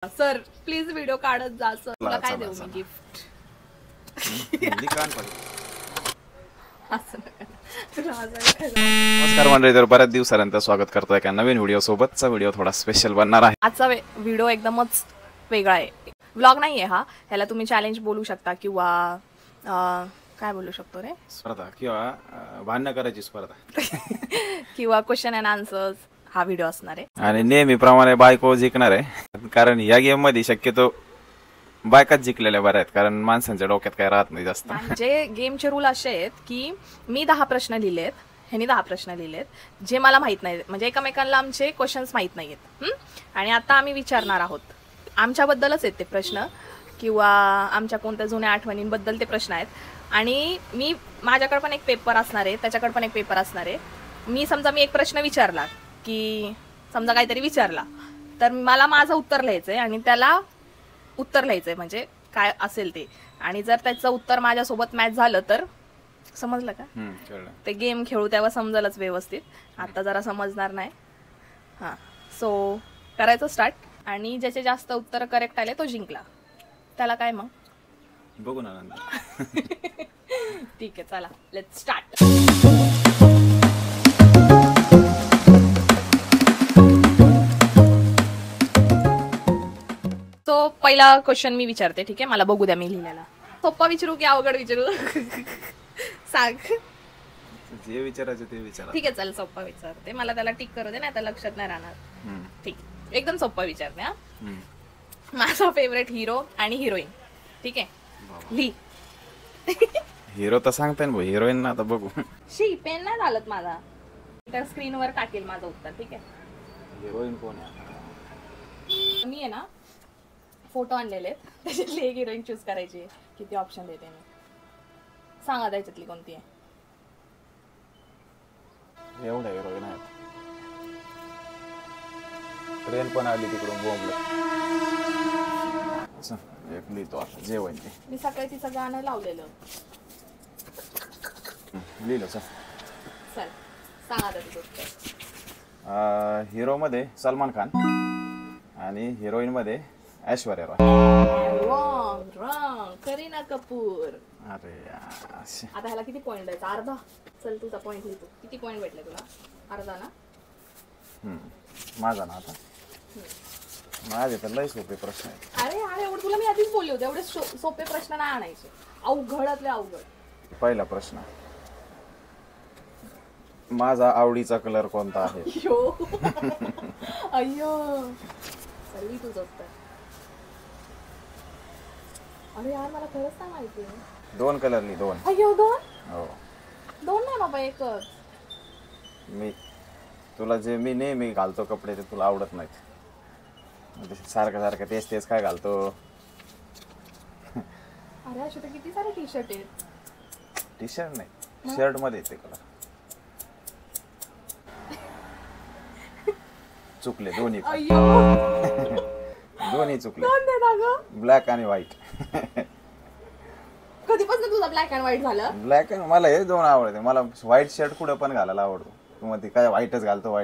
Sir please video काढत जा sir. तुला काय देऊ मी गिफ्ट? नमस्कार मंडळी, तर बऱ्याच दिवसानंतर स्वागत करतोय एका नवीन व्हिडिओ सोबतचा. व्हिडिओ थोडा स्पेशल बनणार आहे. आजचा व्हिडिओ एकदमच वेगळा आहे. व्लॉग नाहीये हा, ह्याला तुम्ही चॅलेंज बोलू शकता किंवा काय बोलू शकतो रे, स्पर्धा किंवा भांडण करायची स्पर्धा किंवा क्वेश्चन अँड आन्सर्स हा व्हिडिओ असणार आहे. आणि नेहमीप्रमाणे बायको जिंकणार आहे, कारण या गेम मध्ये शक्यतो बायकाच जिंकलेल्या बऱ्या आहेत, कारण माणसांच्या डोक्यात काय राहत नाही जास्त. म्हणजे गेमचे रूल असे आहेत की मी 10 प्रश्न लिहिलेत, ह्यांनी 10 प्रश्न लिहिलेत जे मला माहित नाही, म्हणजे एकमेकांना आमचे क्वेश्चन्स माहित नाहीयेत. आणि आता आम्ही विचारणार आहोत आमच्याबद्दलच आहेत ते प्रश्न, किंवा आमच्या कोणत्या जुन्या आठवणींबद्दल ते प्रश्न आहेत. आणि माझ्याकडे पण एक पेपर असणार आहे, त्याच्याकडे पण एक पेपर असणार आहे. मी एक प्रश्न विचारला की समजा काहीतरी विचारला, तर मला माझं उत्तर लिहायचंय आणि त्याला उत्तर लिहायचंय, म्हणजे काय असेल ते. आणि जर त्याचं उत्तर माझ्यासोबत मॅच झालं तर समजलं का, ते गेम खेळू तेव्हा समजलंच व्यवस्थित. आता जरा समजणार नाही. हां, सो करायचं स्टार्ट. आणि ज्याचे जास्त उत्तर करेक्ट आले तो जिंकला. त्याला काय मग बघू ना ठीक आहे, चला लेट्स स्टार्ट. तो पहिला क्वेश्चन मी विचारते, ठीक आहे? मला बघू द्या मी लिहिलेला. सोप्पा विचारू की अवघड विचारू? सांग. जे विचारायचं ते विचारा. ठीक आहे, चल सोप्पा विचारते. मला त्याला टिक करू दे, नाही तर लक्षात नाही राहणार. ठीक, एकदम सोप्पा विचारते. हा, माझा फेवरेट हिरो आणि हिरोईन, ठीक आहे? ली. हिरो तर सांगताय ना, हिरोईन ना आता बघू. शी पेन नाही झालत माझा, त्या स्क्रीनवर टाकेल माझं उत्तर, ठीक आहे? हिरोईन कोण आहे? मी आहे ना फोटो आणलेले, त्याच्यातली एक हिरोईन चूज करायची. किती ऑप्शन देते मी, सांगा त्याच्यातली कोणती आहे? एवढ्या हिरोईन आहेत. ट्रेन पण आली तिकडून बोंबलं. एक लिहितो आता जेवण. मी सकाळी तिचं गाणं लावलेलं. लिहिलं सर. चल सांगा त्याचं उत्तर. हिरो मध्ये सलमान खान आणि हिरोईन मध्ये ऐश्वर्या राय. Wrong wrong, Kareena Kapoor. अरे यार, आता ह्याला किती पॉइंट द्यायचा? अर्धा. चल तुझा पॉइंट लिहितो. किती पॉइंट भेटले तुला? अर्धा ना? माझा ना आता माझे तर लय सोपे प्रश्न आहेत. अरे एवढं तुला मी आधीच बोलले होते, एवढे सोपे प्रश्न नाही आणायचे, अवघडातले अवघड. पहिला प्रश्न, माझा आवडीचा कलर कोणता आहे? अय्यो चल तुझं उत्तर. अरे यार मला खरंच नाही माहिती. 2 कलर लिहि. 2. अय्यो 2? हो. 2 नाही बाबा, एकच. मी तुला जे मी नेहमी घालतो कपडे ते तुला आवडत नाहीत. सारखं सारखं तेच काय घालतो? अरे अशा तर किती सारे टी शर्ट आहेत. टी शर्ट नाही, शर्ट मध्ये येते कलर. चुकले दोन्ही. दोन्ही चुकले. ब्लॅक आणि व्हाईट. कधीपासून तुझा ब्लॅक अँड व्हाईट झालं? ब्लॅक अँड मला हे 2 आवडते. मला व्हाईट शर्ट कुठं पण घालायला आवडतो. तू मध्ये काय व्हाईटच घालतो.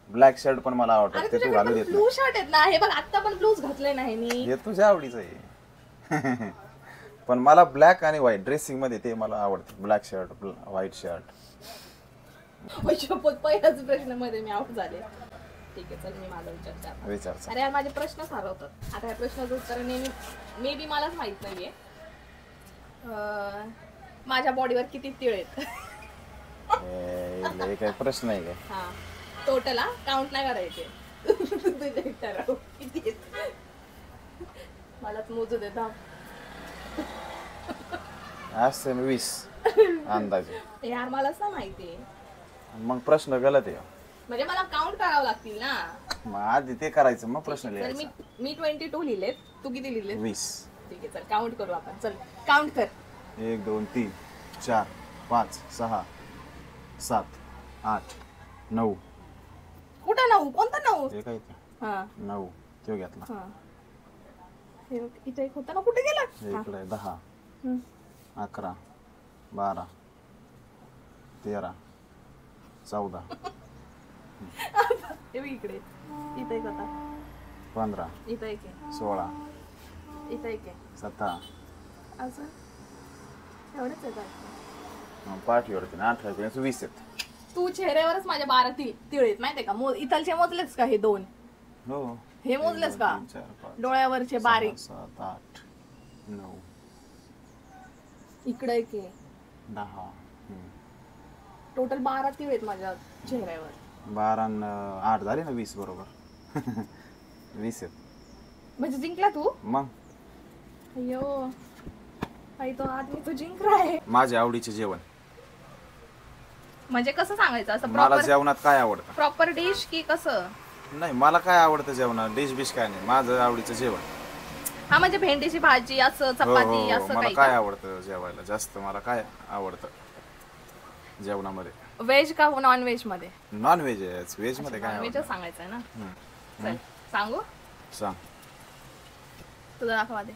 ब्लॅक शर्ट पण मला आवडतं, ते तू घालू देत नाही. ब्लू शर्ट आहेत ना, हे बघ आता पण ब्लूज घातले नाही मी. हे तुझ्या आवडीचं आहे. पण मला ब्लॅक आणि व्हाईट ड्रेसिंग मध्ये ते मला आवडते. Black shirt, white shirt. पहिल्याच प्रश्न मध्ये मी आउट झाले. ठीक आहे, चल मी माझा विचार. अरे यार माझे प्रश्नच हरवतात. आता या प्रश्नाचं उत्तर मे बी मलाच माहित नाहीये. माझ्या बॉडीवर किती तिळ आहेत? काय प्रश्न आहे काय? हा, टोटल. काउंट नाही करायचे. किती आहेत मलाच मोजू दे. असते 20 अंदाजे. यार मलाच ना माहिती. मग प्रश्न गलत आहे, म्हणजे मला काउंट करावं लागतील ना. मग आधी ते करायचं, मग प्रश्न लिहायचा. मी 22 लिहिलेत, तू किती लिहिलेत? 20. ठीक आहे, चल काउंट करू आपण. चल काउंट कर. 1 2 3 4 5 6 7 8 9. कुठं 9? कोणता 9? हे काय? हा 9 तो घेतला. इथे एक होता ना, कुठे गेला? इकडे 10 11 12 13 14. इकडे इथे एक होता. 15 इथं एक आहे, 16 इथं एक आहे, 17 अजून एवढंच आहे का? पाठीवरती 18 20 आहेत. तू चेहऱ्यावरच माझ्या 12 तिळ आहेत माहितीये का? इथलचे मोजलेच का हे 2? हो हे मोजलेस का? 3 4 5 डोळ्यावरचे बारीक 7 8 9 इकडे एक आहे. 10 टोटल 12 तिळ आहेत माझ्या चेहऱ्यावर. 12 आणि 8 झाले ना 20 बरोबर. 20 आहेत. म्हणजे जिंकला तू? मग अय्यो आई तो आदमी तो जिंकला आहे. माझ्या आवडीचे जेवण. म्हणजे कसं सांगायचं असं मला प्रॉपर जेवणात काय आवडतं? प्रॉपर डिश की कसं? नाही मला काय आवडतं जेवणात, डिश बिश काय नाही, माझं आवडीचं जेवण. हा म्हणजे भेंडीची भाजी असं हो चपाती हो असं मला काही काय का? आवडतं जेवायला जास्त, मला काय आवडतं जेवणामध्ये? व्हेज का नॉन व्हेज मध्ये? नॉन व्हेज आहे. व्हेज मध्ये काय व्हेज आवडतं? सांगायचंय ना. हम्म. चल सांगू सांग तुझं दाखवा दे.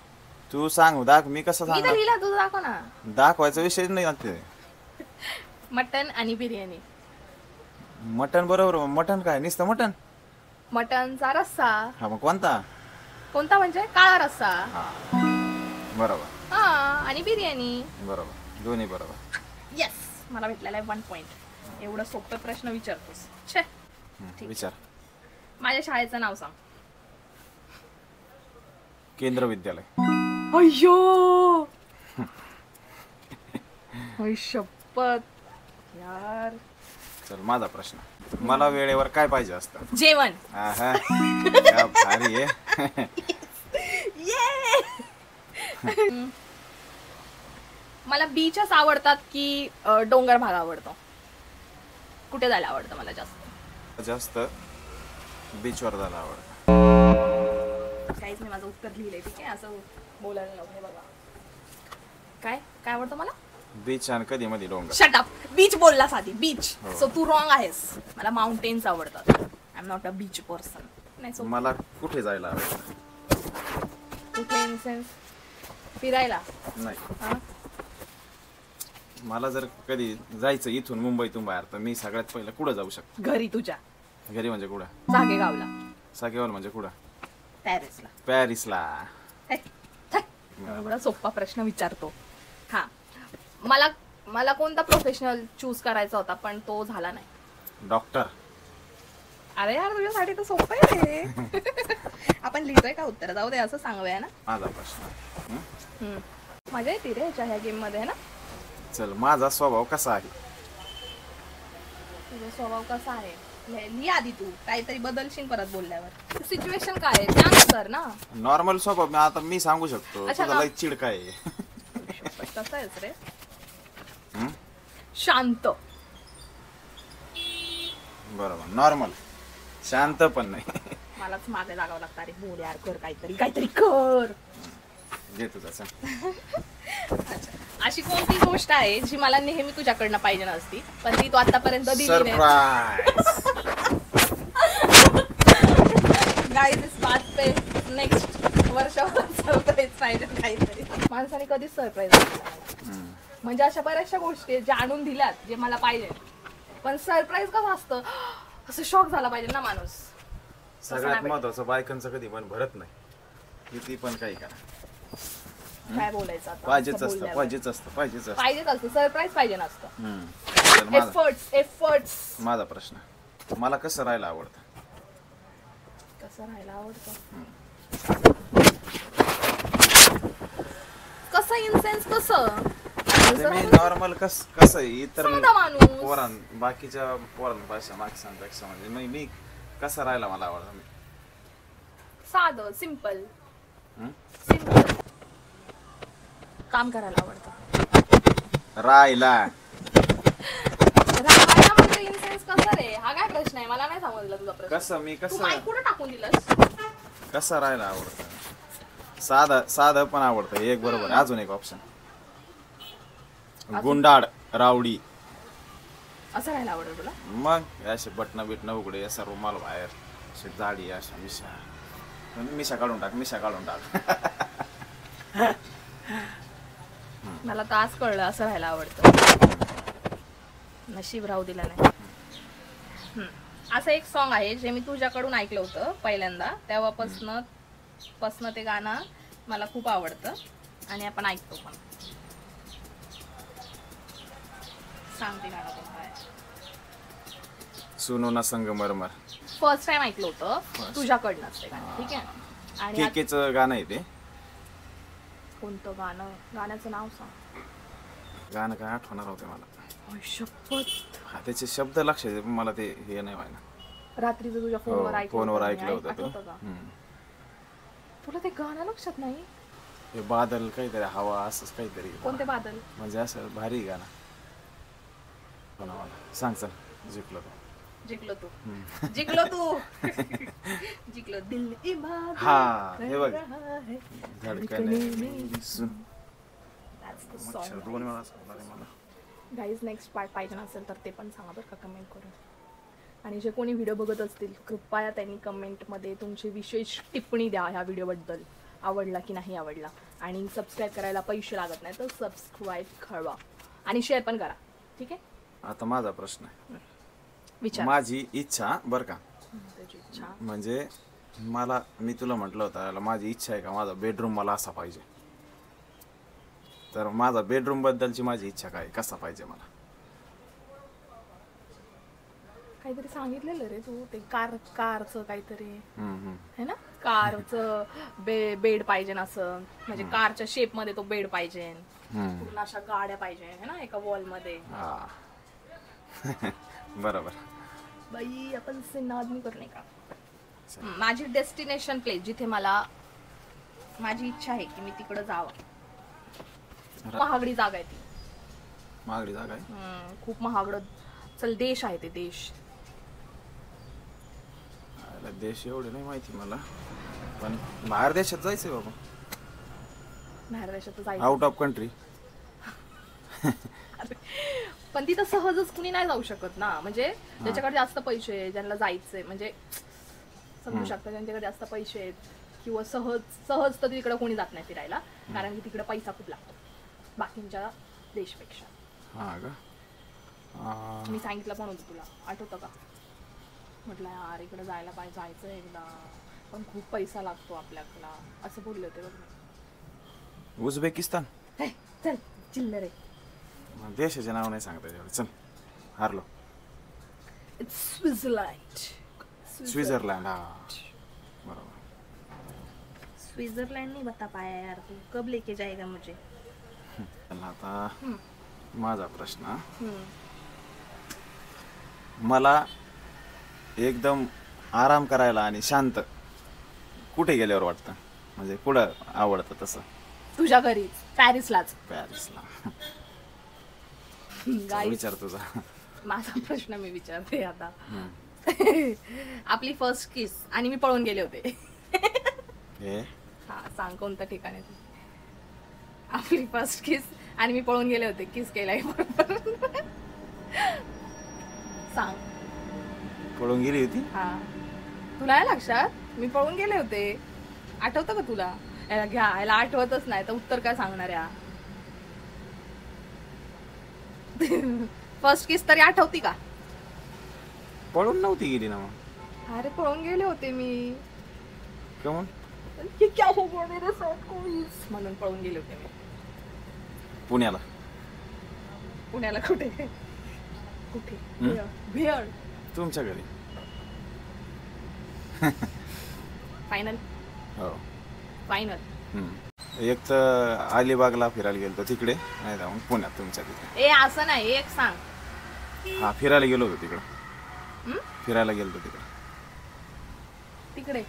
तू सांग. मी कसं मी तर सांग? लिहिला तुझं दाखव ना. दाखवायचा विषय नाही ना ते. मटन आणि बिर्याणी. मटन बरोबर. मटन काय नुसतं मटन? मटनचा रस्सा. हा मग कोणता? कोणता म्हणजे? काळा रस्सा. हा बरोबर हा आणि बिर्याणी. बरोबर दोन्ही बरोबर. येस मला भेटलेला आहे 1 पॉइंट. एवढं सोपे प्रश्न विचारतोस. छे विचार. माझ्या शाळेचं नाव सांग. केंद्र विद्यालय. अय्यो आई शपथ यार. चल माझा प्रश्न. मला वेळेवर काय पाहिजे असतं? जेवण. आहा, क्या भारी आहे. मला बीचच आवडतात की डोंगर भाग आवडतो? कुठे जायला आवडतं मला जास्त? जास्त बीचवर जायला आवडतं. काहीच नाही माझं उत्तर लिहिलंय ठीक आहे. असं बोलायला नको. बघा काय काय आवडतं मला? बीच आणि कधी मध्ये डोंगर. Shut up. बीच बोललास आधी. बीच. हो. सो तू रॉंग आहेस. मला माउंटेन्स आवडतात. I am not a beach person. नाही सो मला कुठे जायला आवडतं? कुठे इन सेन्स? फिरायला? नाही हा? मला जर कधी जायचं इथून मुंबईतून बाहेर तर मी सगळ्यात पहिलं कुठं जाऊ शकतो? घरी तुझ्या. घरी म्हणजे कुठं? जागेगावला. साकेवाल म्हणजे कुठं? पॅरिसला. पॅरिसला. हे, छे. एवढा सोपा प्रश्न विचारतो. हा मला मला कोणता प्रोफेशनल चूज करायचा होता पण तो झाला नाही. डॉक्टर. अरे यार तुझ्यासाठी तर सोपं आहे रे. आपण लिहितोय का उत्तर? जाऊ दे असं सांगूया ना. माझा प्रश्न. मजा येते रे ह्या गेम मध्ये ना. चल माझा स्वभाव कसा आहे? तुझा स्वभाव कसा आहे? लिही आधी तू. काहीतरी बदलशील परत बोलल्यावर. सिच्युएशन काय आहे त्यानुसार ना. नॉर्मल स्वभाव आता मी सांगू शकतो. अच्छा, तुझा लय चिड काय आहे? कसं आहेस रे? हम्म? शांत. बरोबर नॉर्मल. शांत पण नाही. मलाच मागे लागावं लागतं. अरे बोल यार कर काहीतरी काहीतरी कर. घे तुझा सांग. अच्छा अशी कोणती गोष्ट आहे जी मला नेहमी तुझ्याकडनं पाहिजे नसती पण ती तू आतापर्यंत दिली नाही? सरप्राईज. गाईज इस बात पे नेक्स्ट वर्षावर सरप्राईज पाहिजे काहीतरी. माणसाने कधीच सरप्राईज म्हणजे अशा बऱ्याचशा गोष्टी आहेत ज्या आणून दिल्यात जे मला पाहिजे पण सरप्राईज कसं असतं असं शॉक झाला पाहिजे ना माणूस. सगळ्यात महत्वाचं बायकांचं कधी मन भरत नाही. किती पण काही करा काय बोलायचं आता? पाहिजेच असं असतं बोलल्यावर. पाहिजेच असतं पाहिजेच असतं. पाहिजेच असतं. सरप्राईज पाहिजे नसतं. चल, एफर्ट्स. माझा प्रश्न. मला कसं राहायला आवडतं? कसं राहायला आवडतं? कसं इन सेन्स कसं? मी नॉर्मल कसं आहे इतर साधा माणूस. बाकीच्या पोरांपेक्षा माणसांपेक्षा म्हणजे मी कसं राहायला मला आवडतं? साधं सिंपल. हम्म? सिंपल काम करायला आवडतं. राहायला राहायला म्हणजे इन सेन्स कसं रे? हा काय प्रश्न आहे? मला नाही समजला तुझा प्रश्न. कसं मी तू कसं माईक कुठे टाकून दिलंस? कसं राहायला आवडतं? साधं पण आवडतं. एक बरोबर. अजून एक ऑप्शन. गुंडाळ रावडी. असं राहायला आवडेल तुला? मग असे बटणं बिटणं उघडे असा रुमाल बाहेर अशी दाढी अशा मिशा काढून टाक. मला तर आज कळलं असं राहायला आवडतं. नशीब राहू दिला नाही. असं एक सॉन्ग आहे जे मी तुझ्याकडून ऐकलं होतं पहिल्यांदा, तेव्हापासनं ते गाणं मला खूप आवडतं आणि आपण ऐकतो पण. सांग ते गाणं कोणतं आहे. सुनो ना संगमरमर. फर्स्ट टाइम ऐकलं होतं तुझ्याकडनंच ते गाणं. ठीक आहे. आणि केकेचं गाणं आहे ते. कोणतं गाणं, गाण्याचं नाव सांग. गाणं काय आठवणार होते मला. शपथ. हा त्याचे शब्द लक्षात येते पण मला ते हे नाही व्हायला. रात्रीचं तुझ्या फोनवर फोनवर ऐकलं होतं ते. आठवतं का? तुला ते गाणं लक्षात नाही? हे बादल काहीतरी हवा असंच काहीतरी. कोणते बादल? म्हणजे असं भारी गाणं. सांग चल. जिंकलो तो. जिंकलो तू. जिंकलो तू. जिंकलो दिल इबादत. हा हे बघ. That's Dhadakne the song. दोन वेळा सांगणार आहे मला. गाईज नेक्स्ट पार्ट पाहिजे नसेल तर ते पण सांगा बरं का कमेंट करून. आणि जे कोणी व्हिडिओ बघत असतील कृपया त्यांनी कमेंटमध्ये तुमची विशेष टिप्पणी द्या ह्या व्हिडिओबद्दल. आवडला की नाही आवडला. आणि सबस्क्राईब करायला पैसे लागत नाही तर सबस्क्राईब करा आणि शेअर पण करा. ठीक आहे. आता माझा प्रश्न आहे. विचार. माझी इच्छा बर का, त्याची इच्छा. म्हणजे मला, मी तुला म्हटलं होतं माझी इच्छा आहे का माझा बेडरूम मला असा पाहिजे. तर माझा बेडरूम बद्दलची माझी इच्छा काय, कसा पाहिजे मला. काहीतरी सांगितलेलं रे तू ते कारचं काहीतरी हम्म. है ना. कारचं बेड पाहिजे ना, असं म्हणजे कारच्या शेप मध्ये तो बेड पाहिजे. पूर्ण अशा गाड्या पाहिजे है ना एका वॉल मध्ये. हा बरोबर. बाई आपण सिनादनी करू नाही का. माझी डेस्टिनेशन प्लेस जिथे मला माझी इच्छा आहे की मी तिकडे जावं. महागडी जागा आहे ती. महागडी जागा आहे. खूप महागड. चल देश आहे ते देश. देश एवढे नाही माहिती मला पण बाहेर देशात जायचंय बाबा. बाहेर देशात जायचं. Out of country. पण तिथं सहजच कुणी नाही जाऊ शकत ना. म्हणजे ज्याच्याकडे जास्त पैसे आहे, ज्यांना जायचंय म्हणजे समजू शकता ज्यांच्याकडे जास्त पैसे आहेत किंवा सहज तर तिकडे कोणी जात नाही फिरायला. कारण की तिकडे पैसा खूप लागतो बाकींच्या देशपेक्षा. हा का. मी सांगितलं पण होतं तुला, आठवतं का. म्हटलं यार इकडे जायला पाहिजे, जायचं एकदा पण खूप पैसा लागतो आपल्याला असं बोलले होते बघ. उझबेकिस्तान. चल चिल्लर आहे. देशाचे नाव नाही सांगता येत. चल हारलो. स्वित्झर्लंड. हा बरोबर. स्वित्झर्लैंड नहीं बता पाया यार तू, कब लेके जाएगा मुझे. आता माझा प्रश्न. मला एकदम आराम करायला आणि शांत कुठे गेल्यावर वाटतं, म्हणजे कुठं आवडतं तसं. तुझ्या घरी पॅरिसलाच. पॅरिसला. Guys, विचार तुझा. माझा प्रश्न मी विचारते आता. आपली फर्स्ट किस आणि मी पळून गेले होते. हा सांग कोणतं ठिकाण आहे. आपली फर्स्ट किस आणि मी पळून गेले होते किस केलाय बरोबर. सांग. पळून गेली होती. हा तुला आहे लक्षात. मी पळून गेले होते. आठवतं का तुला. याला घ्या, याला आठवतच नाही तर उत्तर काय सांगणार या. फर्स्ट किस तरी आठवती का. पळून नव्हती गेली ना मग. अरे पळून गेले होते मी. कमून. ये क्या हो गया मेरे साथ कोईस म्हणून पळून गेले होते मी. पुण्याला. पुण्याला कुठे कुठे. भेळ. तुमच्या घरी. फायनल. हो फायनल. एक तर अलिबागला फिरायला गेलो तिकडे, नाही जाऊन पुण्यात तुमच्या तिकडे. ए असं नाही एक सांग. हा फिरायला गेलो होतो तिकडं. फिरायला गेलो होतो तिकडे. तिकडे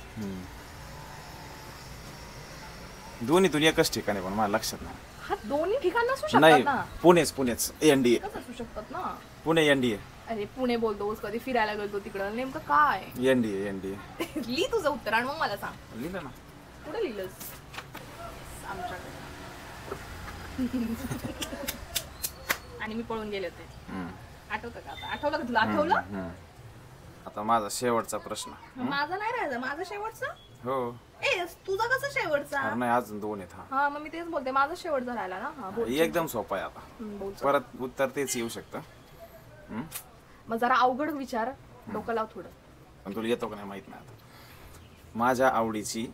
दोन्हीतून एकच ठिकाणी पण मला लक्षात नाही. हा दोन्ही ठिकाण असू नाही शकतात ना. पुणेच एनडीए. कसं असू शकतात ना. पुणे एनडीए. अरे पुणे बोलतोस कधी फिरायला गेलो तिकडं नेमकं काय. एनडीए. लिही तुझं उत्तर आणि मग मला सांग. लिहिलं ना. कुठे लिहिलंस. आमच्याकडे. आणि मी पळून गेले होते. आठवतं का आता. आठवलं का तुला. आठवलं. आता माझा शेवटचा प्रश्न. माझा नाही राहायचा. माझा शेवटचा. हो. ए तुझा कसा शेवटचा. नाही अजून दोन आहेत. हा मग मी तेच बोलते माझा शेवटचा राहिला ना. हा बोल. एकदम सोपा आहे आता. परत उत्तर तेच येऊ शकतं. मग जरा अवघड विचार. डोकं लाव थोडं. पण तुला येतो का नाही माहित नाही आता. माझ्या आवडीची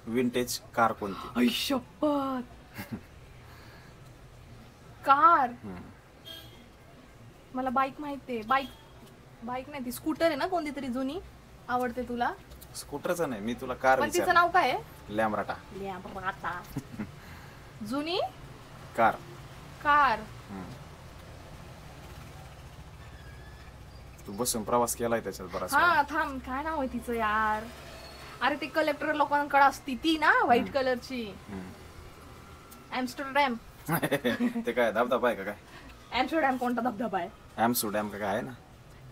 विंटेज कार कोणती? शपथ. कार. मला बाईक माहितीये. बाईक नाही, ती स्कूटर आहे ना कोणती तरी जुनी, आवडते तुला. स्कूटरचं नाही, मी तुला कार पण तिचं नाव काय आहे? लॅम्ब्राटा. जुनी कार. तू बसून प्रवास केलाय त्याच्यात बराच. हा थांब, काय नाव आहे तिचं यार? अरे ते कलेक्टर लोकांकडे असती ती ना, व्हाईट कलरची. ऍम्स्टरडॅम. ते काय धबधबा आहे का काय? ऍम्स्टरडॅम कोणता धबधबा आहे? ऍम्स्टरडॅम का काय आहे ना?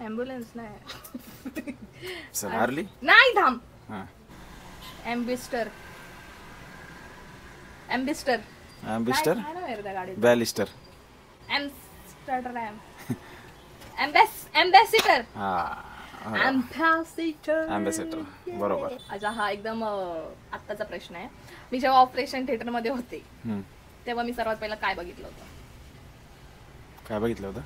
ॲम्ब्युलन्स नाही. हार्ली नाही, थांब. हा. ॲम्बिस्टर. ॲम्बिस्टर काय नाव आहे रे त्या गाडीचं? बॅलिस्टर. ॲम्स्टरडॅम. ॲम्बॅसिडर. ॲम्बॅसिडर बरोबर. अच्छा, हा एकदम आत्ताचा प्रश्न आहे. मी जेव्हा ऑपरेशन थिएटर मध्ये होते तेव्हा मी सर्वात पहिला काय बघितलं होतं? काय बघितलं होतं?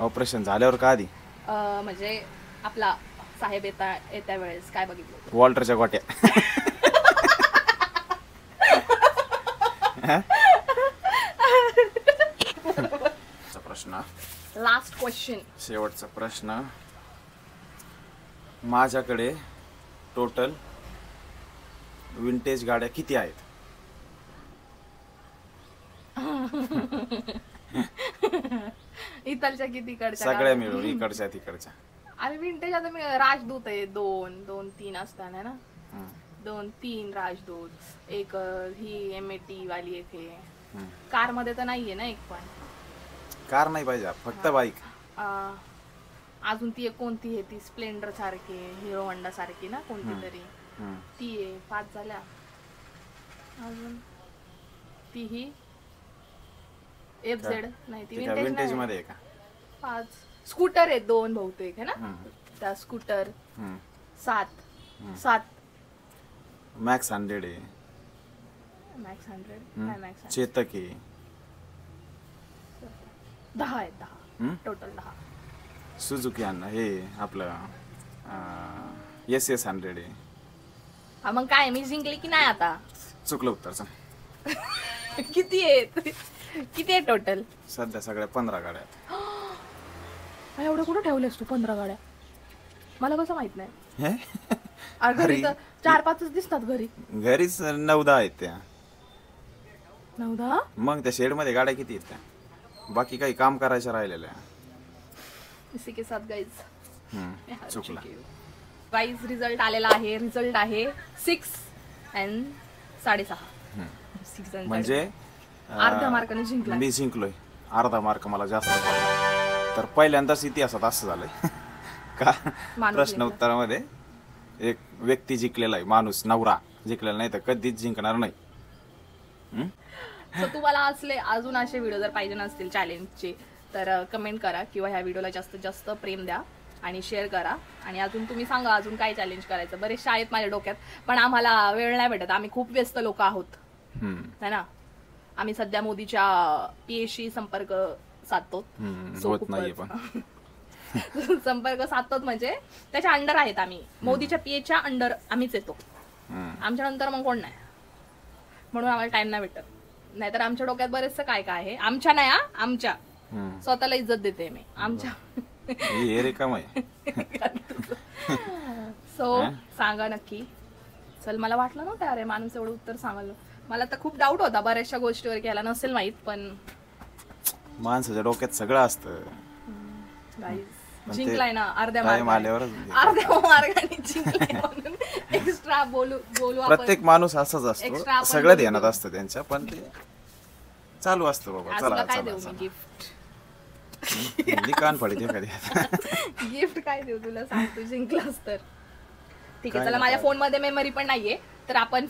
ऑपरेशन झाल्यावर का आधी? म्हणजे आपला साहेब येत्या वेळेस काय बघितलं होतं? वॉल्टरच्या गोट्या. प्रश्न, लास्ट क्वेश्चन, शेवटचा प्रश्न. माझ्याकडे टोटल विंटेज गाड्या किती आहेत? इथलच्या किती कडच्या? सगळ्या मिळून, इकडच्या तिकडच्या. अरे विंटेज आता मी राजदूत आहे, 2-3 असताना ना, 2-3 राजदूत, एक ही MAT वाली एक आहे. कार मध्ये तर नाहीये ना एक पण. कार नाही पाहिजे, फक्त बाईक. अजून ती एक कोणती आहे, ती स्प्लेंडर सारखी, हिरो होंडा सारखी ना कोणती तरी, ती आहे. 5 झाल्या. अजून ती ही FZ नाही, ती विंटेज मध्ये आहे का? 5 स्कूटर आहेत, 2 बहुतेक आहे ना त्या. स्कूटर 7 मॅक्स 100 आहे. मॅक्स 100 चेतक आहे. 10 आहेत, 10 टोटल 10. सुझुकी हे आपलं SS 100 आहे. हा मग काय, मी जिंकली की नाही आता? चुकलं उत्तर. किती आहे टोटल? सध्या सगळ्या 15 गाड्या आहेत. एवढं कुठं ठेवलेस तू 15 गाड्या? मला कसं माहित नाही. घरी तर 4-5 दिसतात. घरीच 9-10 आहेत त्या. 9-10? मग त्या शेड मध्ये गाड्या किती आहेत त्या? बाकी काही काम करायच्या राहिलेल्या. इसी के साथ गाइस चुकला. गाइस रिझल्ट आलेला आहे. रिझल्ट आहे 6 and 6.5. म्हणजे अर्ध्या मार्काने जिंकला. मी जिंकलोय. अर्धा मार्क मला जास्त पडला. तर पहिल्यांदाच इतिहासात असं झालंय का प्रश्न उत्तरामध्ये एक व्यक्ती जिंकलेला आहे, माणूस, नवरा जिंकलेला नाही तर कधीच जिंकणार नाही. तर तुम्हाला असले अजून असे व्हिडिओ जर पाहिजे नसतील चॅलेंजचे तर कमेंट करा किंवा ह्या व्हिडिओला जास्तीत जास्त प्रेम द्या आणि शेअर करा. आणि अजून तुम्ही सांगा अजून काय चॅलेंज करायचं. बरेचसे आहेत माझ्या डोक्यात, पण आम्हाला वेळ नाही भेटत. आम्ही खूप व्यस्त लोक आहोत है ना. आम्ही सध्या मोदीच्या PAशी संपर्क साधतो. संपर्क साधतो म्हणजे त्याच्या अंडर आहेत आम्ही. मोदीच्या PAच्या अंडर आम्हीच येतो. आमच्या नंतर मग कोण नाही, म्हणून आम्हाला टाइम नाही भेटत. नाहीतर आमच्या डोक्यात बरेचसं काय काय आहे. आमच्या नाही, आमच्या स्वतःला इज्जत देते मी. आमच्या सो सांगा नक्की. चल, मला वाटलं नव्हतं अरे माणूस एवढं उत्तर सांगाल. मला तर खूप डाऊट होता बऱ्याचशा गोष्टीवर, घ्यायला नसेल माहित, पण माणसाच्या डोक्यात सगळं असतं. जिंकलाय ना अर्ध्या मार्गाने जिंकलाय म्हणून एक्स्ट्रा बोलू. प्रत्येक माणूस असाच असतो, सगळं ध्यानात असतं त्यांच्या, पण ते चालू असतं बाबा. चला काय देऊ मी गिफ्ट? कान पडते एखादी. गिफ्ट काय देऊ तुला, सांग. तू जिंकलास तर ठीक आहे. चला, माझ्या फोन मध्ये मेमरी पण नाहीये, तर आपण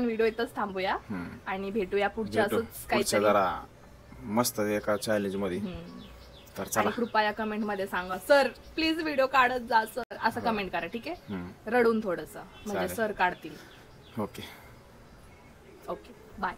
व्हिडिओ इथंच थांबूया आणि भेटूया पुढच्या असंच काहीतरी जरा मस्त एका चॅलेंज मध्ये. तर चला, कृपया कमेंट मध्ये सांगा सर प्लीज व्हिडिओ काढत जा सर, असं कमेंट करा. ठीक आहे, रडून थोडस, म्हणजे सर काढतील. Okay bye.